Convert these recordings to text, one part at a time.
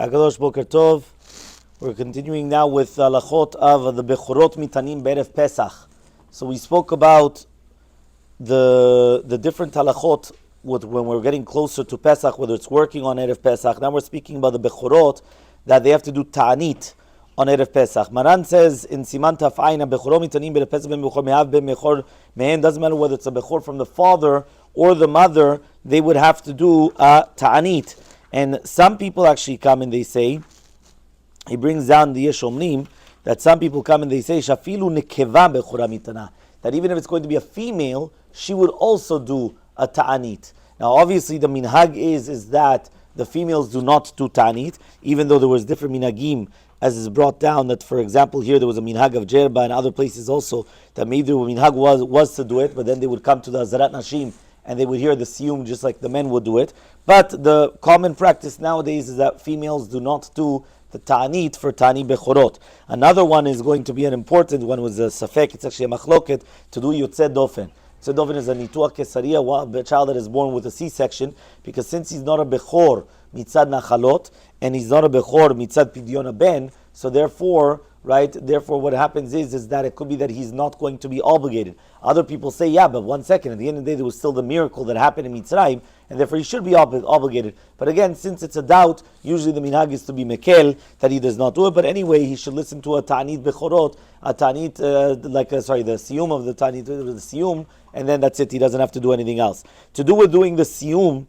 Hakadosh Boker Tov. We're continuing now with halachot of the Bechorot Mitanim Be'erev Pesach. So we spoke about the different halachot when we're getting closer to Pesach, whether it's working on Erev Pesach. Now we're speaking about the Bechorot that they have to do ta'anit on Erev Pesach. Maran says in Siman Taf Ayin, Bechorot Mitanim Be'erev Pesach Ben Bechor Mehav Ben Bechor Mehen. Doesn't matter whether it's a Bechor from the father or the mother, they would have to do ta'anit. And some people actually come and they say, he brings down the Yeshomrim, that some people come and they say, Shafilu nekeva bechora mitana, that even if it's going to be a female, she would also do a ta'anit. Now obviously the minhag is that the females do not do ta'anit, even though there was different minhagim, as is brought down, that for example here there was a minhag of Jerba and other places also, that maybe the minhag was to do it, but then they would come to the Azarat Nashim, and they would hear the siyum just like the men would do it. But the common practice nowadays is that females do not do the ta'anit for ta'ani bechorot. Another one is going to be an important one, was a safek, it's actually a machloket, to do yotzei dofen. Yotzei dofen is a nituach kesaria, a child that is born with a C-section, because since he's not a bechor mitzad nachalot, and he's not a bechor mitzad pidyon ben, so therefore what happens is that it could be that he's not going to be obligated. Other people say, yeah, but 1 second, at the end of the day there was still the miracle that happened in Mitzrayim, and therefore he should be obligated. But again, since it's a doubt, usually the minhag is to be mekel, that he does not do it. But anyway, he should listen to a ta'anit bechorot, a ta'anit, the siyum of the ta'anit, the siyum, and then that's it, he doesn't have to do anything else. To do with doing the siyum,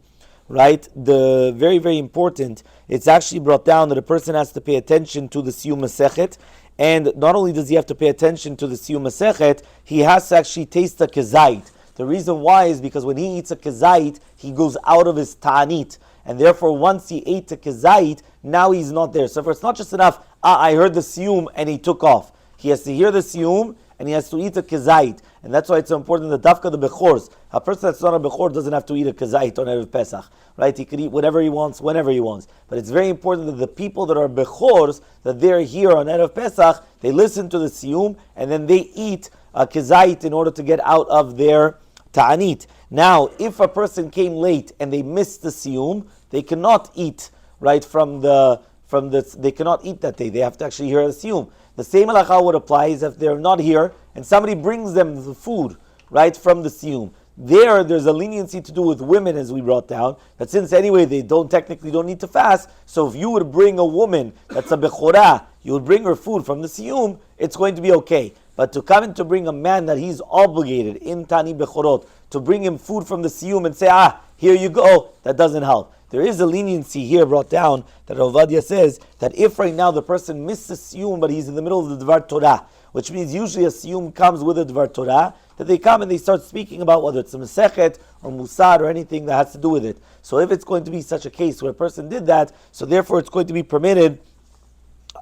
right, the very, very important, it's actually brought down that a person has to pay attention to the siyum masechet, and not only does he have to pay attention to the siyum masechet, he has to actually taste the kezait. The reason why is because when he eats a kezait, he goes out of his ta'anit, and therefore once he ate the kezait, now he's not there. So it's not just enough, I heard the siyum and he took off. He has to hear the siyum and he has to eat a kezait. And that's why it's so important that dafka the bechors, a person that's not a bechor doesn't have to eat a kezait on Erev Pesach, right? He could eat whatever he wants, whenever he wants. But it's very important that the people that are bechors, that they're here on Erev Pesach, they listen to the siyum and then they eat a kezait in order to get out of their ta'anit. Now, if a person came late and they missed the siyum, they cannot eat right they cannot eat that day. They have to actually hear the siyum. The same halacha would apply is if they're not here and somebody brings them the food right from the siyum. There's a leniency to do with women, as we brought down, that since anyway they technically don't need to fast, so if you would bring a woman that's a bechorah, you would bring her food from the siyum, it's going to be okay. But to come and to bring a man that he's obligated in Tani Bechorot, to bring him food from the siyum and say, here you go, that doesn't help. There is a leniency here brought down that Ovadia says that if right now the person missed the siyum but he's in the middle of the Dvar Torah, which means usually a siyum comes with a Dvar Torah, that they come and they start speaking about whether it's a Masechet or Musar or anything that has to do with it. So if it's going to be such a case where a person did that, so therefore it's going to be permitted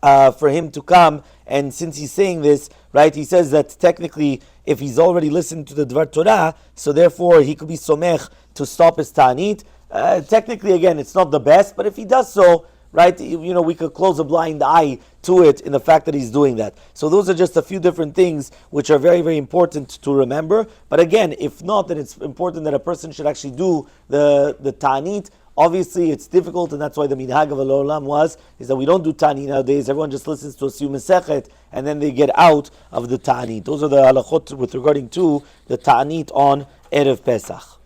for him to come, and since he's saying this, right, he says that technically if he's already listened to the Dvar Torah, so therefore he could be somech to stop his ta'anit. Technically, again, it's not the best, but if he does so, right, we could close a blind eye to it in the fact that he's doing that. So those are just a few different things which are very, very important to remember. But again, if not, then it's important that a person should actually do the ta'anit. Obviously, it's difficult, and that's why the minhag of Olam is that we don't do ta'anit nowadays. Everyone just listens to a siyum masechet, and then they get out of the ta'anit. Those are the halachot with regarding to the ta'anit on Erev Pesach.